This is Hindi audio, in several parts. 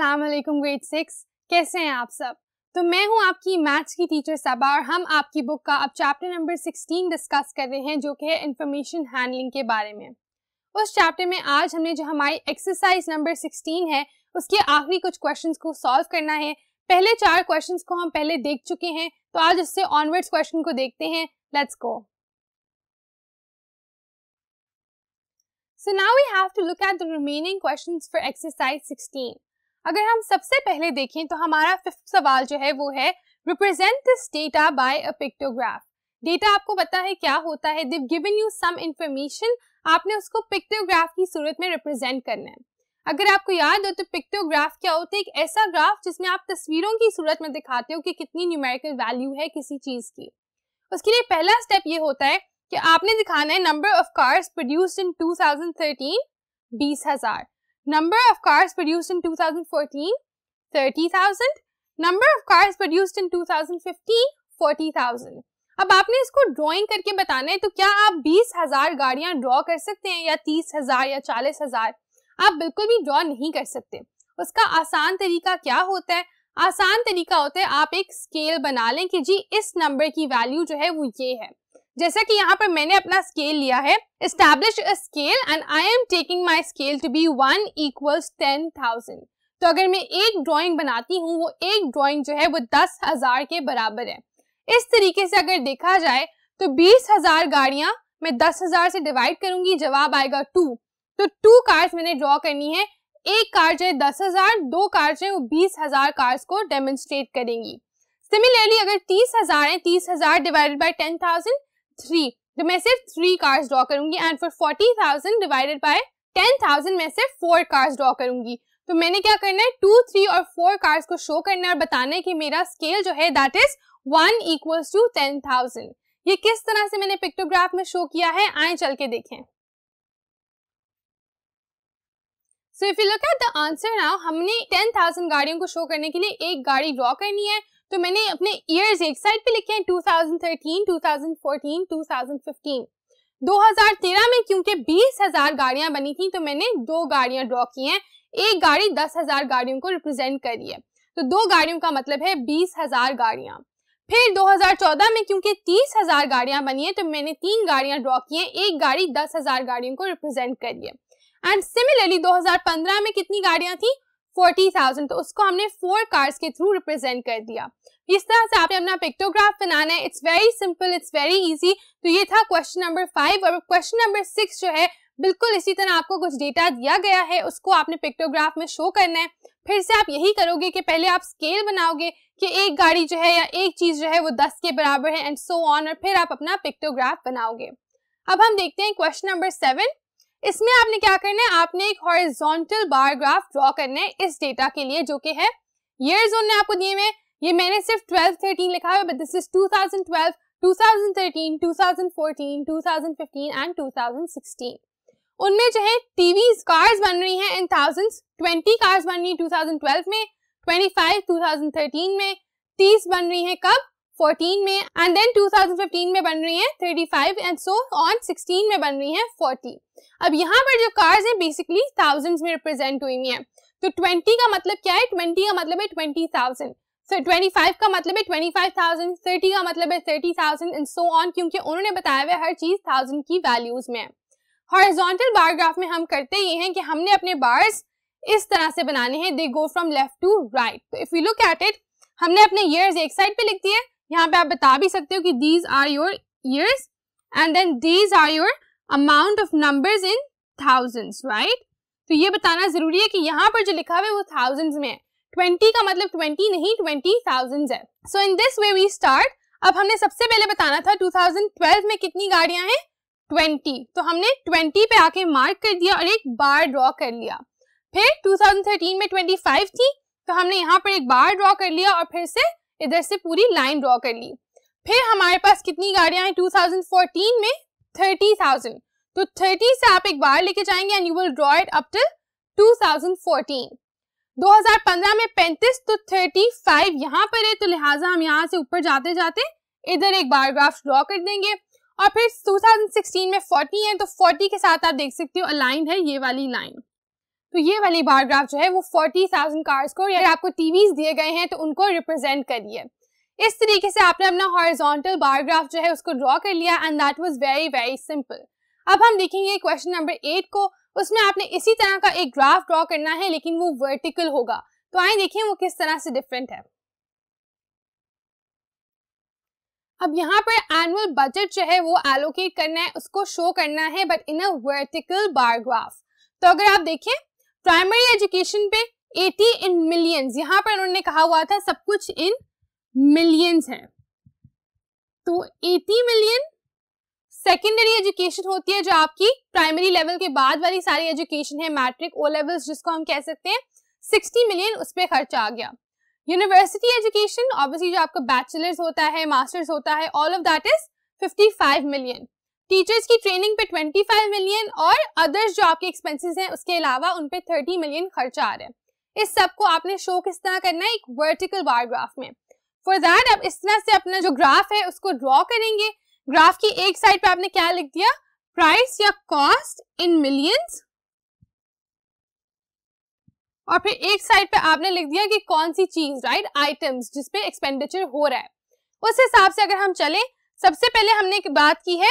अस्सलाम वालेकुम ग्रेड 6। कैसे हैं आप सब? तो मैं हूं आपकी मैथ्स की टीचर सबा और हम आपकी बुक का अब चैप्टर नंबर 16 डिस्कस कर रहे हैं जो कि है इंफॉर्मेशन हैंडलिंग के बारे में। उस चैप्टर में आज हमने जो हमारी एक्सरसाइज नंबर 16 है उसके आखिरी कुछ क्वेश्चंस को सॉल्व करना है। पहले 4 क्वेश्चंस को हम पहले देख चुके हैं, तो आज इससे ऑनवर्ड्स क्वेश्चन को देखते हैं। Let's go. So now we have to look at the remaining questions for exercise 16. अगर हम सबसे पहले देखें तो हमारा 5th सवाल जो है वो है represent this data by a pictograph. Data आपको पता है क्या होता है, they've given you some information, आपने उसको पिक्टोग्राफ की सूरत में रिप्रेजेंट करना है। अगर आपको याद हो तो पिक्टोग्राफ क्या होता है, एक ऐसा ग्राफ जिसमें आप तस्वीरों की सूरत में दिखाते हो कि कितनी न्यूमेरिकल वैल्यू है किसी चीज की। उसके लिए पहला स्टेप ये होता है कि आपने दिखाना है number of cars produced in 2013 20,000, number of cars produced in 2014 30,000, number of cars produced in 2015 40,000। अब आपने इसको ड्राइंग करके बताना है, तो क्या आप 20,000 गाड़ियां ड्रॉ कर सकते हैं या 30,000 या 40,000? आप बिल्कुल भी ड्रॉ नहीं कर सकते। उसका आसान तरीका क्या होता है? आसान तरीका होता है आप एक स्केल बना लें कि जी इस नंबर की वैल्यू जो है वो ये है। जैसा कि यहाँ पर मैंने अपना स्केल लिया है, establish a scale and I am taking my scale to be 1 equals 10,000। तो अगर मैं एक ड्राइंग बनाती हूँ, वो एक ड्राइंग जो है वो 10,000 के बराबर है। इस तरीके से अगर देखा जाए तो 20,000 गाड़ियां मैं 10,000 से डिवाइड करूंगी, जवाब आएगा 2। तो 2 कार्स मैंने ड्रॉ करनी है। एक कार जो है 10,000, 2 कार जो है वो 20,000 कार्स को डेमोन्स्ट्रेट करेंगी। सिमिलरली अगर 30,000 है, 30,000 डिवाइडेड बाय 10,000 3, तो मैं सिर्फ 3 कार्स ड्रॉ करूंगी। एंड फॉर 40,000 डिवाइडेड बाय 10,000 मैं सिर्फ 4 कार्स ड्रॉ करूंगी। तो मैंने क्या करना है, 2, 3 और 4 कार्स को शो करना है और बताना है कि मेरा स्केल जो है दैट इज 1 इक्वल्स टू 10,000। ये किस तरह से मैंने पिक्टोग्राफ में शो किया है, आए चल के देखें। So if you look at the answer now, हमने 10,000 गाड़ियों को शो करने के लिए एक गाड़ी ड्रॉ करनी है, तो मैंने अपने ईयर्स एक साइड पे लिखे हैं 2013, 2014, 2015। 2013 में क्योंकि 20,000 गाड़ियां बनी थी तो मैंने 2 गाड़ियां ड्रॉ की हैं। एक गाड़ी 10,000 गाड़ियों को रिप्रेजेंट कर रही है, तो 2 गाड़ियों का मतलब है 20,000 गाड़ियां। फिर 2014 में क्योंकि 30,000 गाड़ियां बनी है तो मैंने 3 गाड़ियां ड्रॉ की हैं। एक गाड़ी 10,000 गाड़ियों को रिप्रेजेंट कर रही है। एंड सिमिलरली 2015 में कितनी गाड़ियां थी, 40,000, तो उसको हमने 4 कार्स के थ्रू रिप्रेजेंट कर दिया। इस तरह से आपने अपना पिक्टोग्राफ बनाना है। It's very simple, it's very easy. तो ये था क्वेश्चन नंबर 5। और क्वेश्चन नंबर 6 जो है बिल्कुल इसी तरह आपको कुछ डेटा दिया गया है, उसको आपने पिक्टोग्राफ में शो करना है। फिर से आप यही करोगे कि पहले आप स्केल बनाओगे कि एक गाड़ी जो है या एक चीज जो है वो 10 के बराबर है एंड सो ऑन, और फिर आप अपना पिक्टोग्राफ बनाओगे। अब हम देखते हैं क्वेश्चन नंबर 7। इसमें आपने क्या करना है, आपने एक हॉरिजॉन्टल बार ग्राफ ड्रॉ करना है इस डेटा के लिए जो कि है ईयर्स उन्होंने आपको दिए हुए। ये मैंने सिर्फ 12-13 लिखा है, बट दिस इज 2012, 2013, 2014, 2015 एंड 2016। उनमें जो है टीवीज कार्स बन रही हैं इन थाउजेंड्स। 20 कार्स बन रही है 2012 में, 25 2013 में, 30 बन रही है कब, 14 में, एंड देन 2015 में बन रही है 35 एंड सो ऑन, 16 में बन रही है 40। अब यहाँ पर जो कार्स हैं बेसिकली थाउजेंड्स में रिप्रेजेंट हुई हैं। तो 20 का मतलब क्या है, 20 का मतलब है 20,000, so 25 का मतलब है 25,000, 30 का मतलब है 30,000 एंड सो ऑन, क्योंकि उन्होंने बताया हुआ हर चीज 1000 की वैल्यूज में है। हॉरिजॉन्टल बार ग्राफ में हम करते ये हैं कि हमने अपने बार्स इस तरह से बनाने हैं, they go from left to right. तो if you look at it, हमने अपने ईयर्स एक साइड पे लिख दिए। यहाँ पे आप बता भी सकते हो कि these are your years and then these are your amount of numbers in thousands, right. तो ये बताना जरूरी है कि यहाँ पर जो लिखा हुआ है वो थाउजेंड्स में है। 20 का मतलब 20 नहीं, 20,000 है। So in this way we start. अब हमने सबसे पहले बताना था 2012 में कितनी गाड़ियां हैं, 20, तो हमने 20 पे आके मार्क कर दिया और एक बार ड्रॉ कर लिया। फिर 2013 में 25 थी तो हमने यहाँ पर एक बार ड्रॉ कर लिया और फिर से इधर से पूरी लाइन ड्रॉ कर ली। फिर हमारे पास कितनी गाड़ियां हैं 2014 में, 30,000, तो 30 से आप एक बार लेके जाएंगे and you will draw it up till 2014। 2015 में 35, तो 35 यहाँ पर है, तो लिहाजा हम यहाँ से ऊपर जाते जाते इधर एक बार ग्राफ ड्रॉ कर देंगे। और फिर 2016 में 40 है, तो 40 के साथ आप देख सकते हो अलाइंड है ये वाली लाइन। तो ये वाली बार ग्राफ जो है वो 40,000 कार्स को, या आपको टीवीज दिए गए हैं तो उनको रिप्रेजेंट करिए। इस तरीके से आपने अपना हॉरिजॉन्टल बार ग्राफ जो है उसको ड्रॉ कर लिया and that was very very simple. अब हम देखेंगे क्वेश्चन नंबर 8 को। उसमें आपने इसी तरह का एक ग्राफ ड्रॉ करना है लेकिन वो वर्टिकल होगा। तो आइए देखें वो किस तरह से डिफरेंट है। अब यहाँ पर एनुअल बजट जो है वो एलोकेट करना है, उसको शो करना है but in a vertical bar graph. तो अगर आप देखें प्राइमरी एजुकेशन पे 80 इन मिलियंस, यहाँ पर उन्होंने कहा हुआ था सब कुछ इन मिलियंस है, तो 80 मिलियन। सेकेंडरी एजुकेशन होती है जो आपकी प्राइमरी लेवल के बाद वाली सारी एजुकेशन है, मैट्रिक, ओ लेवल्स जिसको हम कह सकते हैं, 60 मिलियन उस पे खर्चा आ गया। यूनिवर्सिटी एजुकेशन ऑब्वियसली जो आपका बैचलर्स होता है, मास्टर्स होता है, all of that is 55 million. Teachers की ट्रेनिंग पे 25 मिलियन और अदर्स जो आपके एक्सपेंसेस हैं उसके अलावा उन पे 30 मिलियन खर्चा आ रहा है। इस सब को आपने शो किस तरह करना है, एक वर्टिकल बार ग्राफ में। फॉर दैट अब इस तरह से अपना जो ग्राफ है उसको ड्रॉ करेंगे। ग्राफ की एक साइड पे आपने क्या लिख दिया, प्राइस या कॉस्ट इन मिलियंस, और फिर एक साइड पे आपने लिख दिया कि कौन सी चीज, राइट, आइटम्स जिसपे एक्सपेंडिचर हो रहा है। उस हिसाब से अगर हम चले, सबसे पहले हमने एक बात की है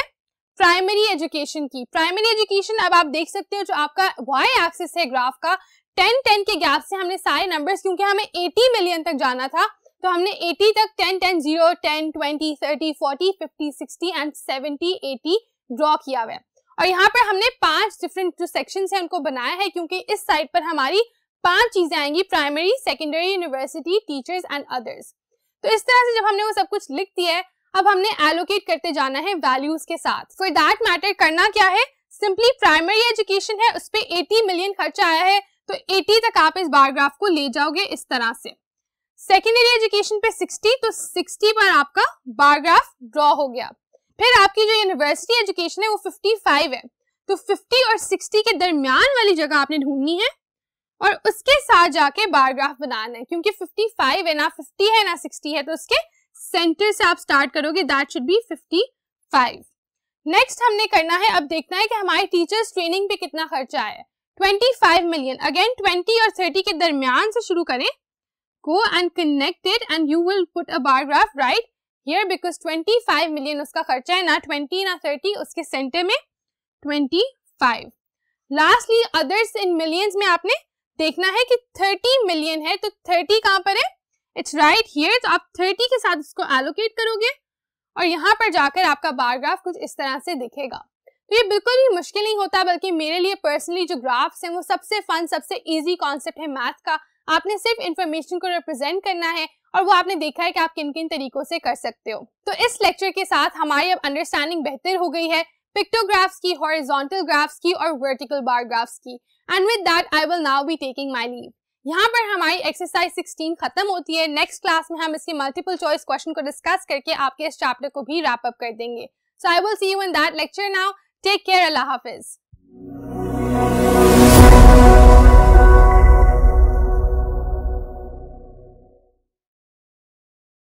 प्राइमरी एजुकेशन की। प्राइमरी एजुकेशन अब आप देख सकते हो जो आपका वाई एक्सिस है ग्राफ का, 10-10 के गैप से हमने सारे नंबर्स, क्योंकि हमें 80 मिलियन तक जाना था तो हमने 80 तक 10, 10, 0, 10, 20, 30, 40, 50, 60 एंड 70, 80 ड्रॉ किया हुआ है। और यहाँ पर हमने 5 डिफरेंट जो सेक्शंस हैं उनको बनाया है, क्योंकि इस साइड पर हमारी 5 चीजें आएंगी, primary, secondary, university, teachers and others. तो इस तरह से जब हमने वो सब कुछ लिख दिया है, अब हमने एलोकेट करते जाना है वैल्यूज के साथ। फॉर दैट मैटर करना क्या है, सिंपली प्राइमरी एजुकेशन है उस पर 80 मिलियन खर्चा आया है, तो 80 तक आप इस बार ग्राफ को ले जाओगे इस तरह से। सेकेंडरी एजुकेशन पे 60, तो 60 पर आपका बार ग्राफ ड्रॉ हो गया। फिर आपकी जो यूनिवर्सिटी एजुकेशन है वो 55 है, तो 50 और 60 के दरमियान वाली जगह आपने ढूंढनी है और उसके साथ जाके बार ग्राफ बनाना है, क्योंकि 55 है ना 50 है ना 60 है, तो उसके सेंटर से आप स्टार्ट करोगे, दैट शुड बी 55। नेक्स्ट हमने करना है, अब देखना है कि हमारे टीचर्स ट्रेनिंग पे कितना खर्चा आया है, 25 मिलियन। अगेन 20 और 30 के दरमियान से शुरू करें, go and connect it and you will put a bar graph right here because 25 million उसका खर्चा है, ना 20 ना 30, उसके सेंटर में 25। लास्टली अदर्स इन मिलियंस में आपने देखना है कि 30 मिलियन है, तो 30 कहाँ पर है, इट्स राइट हियर। तो आप 30 के साथ उसको एलोकेट करोगे और यहाँ पर जाकर आपका बार ग्राफ कुछ इस तरह से दिखेगा। तो ये बिल्कुल भी मुश्किल नहीं होता, बल्कि मेरे लिए पर्सनली जो ग्राफ्स हैं वो सबसे फन, सबसे इजी कॉन्सेप्ट है मैथ का। आपने सिर्फ इंफॉर्मेशन को रिप्रेजेंट करना है और वो आपने देखा है कि आप किन किन तरीकों से कर सकते हो। तो इस लेक्चर के साथ हमारी अब अंडरस्टैंडिंग बेहतर हो गई है पिक्टोग्राफ्स की, हॉरिजॉन्टल ग्राफ्स की और वर्टिकल बार ग्राफ्स की। And with that I will now be taking my leave. यहाँ पर हमारी एक्सरसाइज 16 खत्म होती है। नेक्स्ट क्लास में हम इसके मल्टीपल चॉइस क्वेश्चन को डिस्कस करके आपके इस चैप्टर को भी रैप अप कर देंगे। So I will see you in that lecture now. Take care, अल्लाह हाफिज।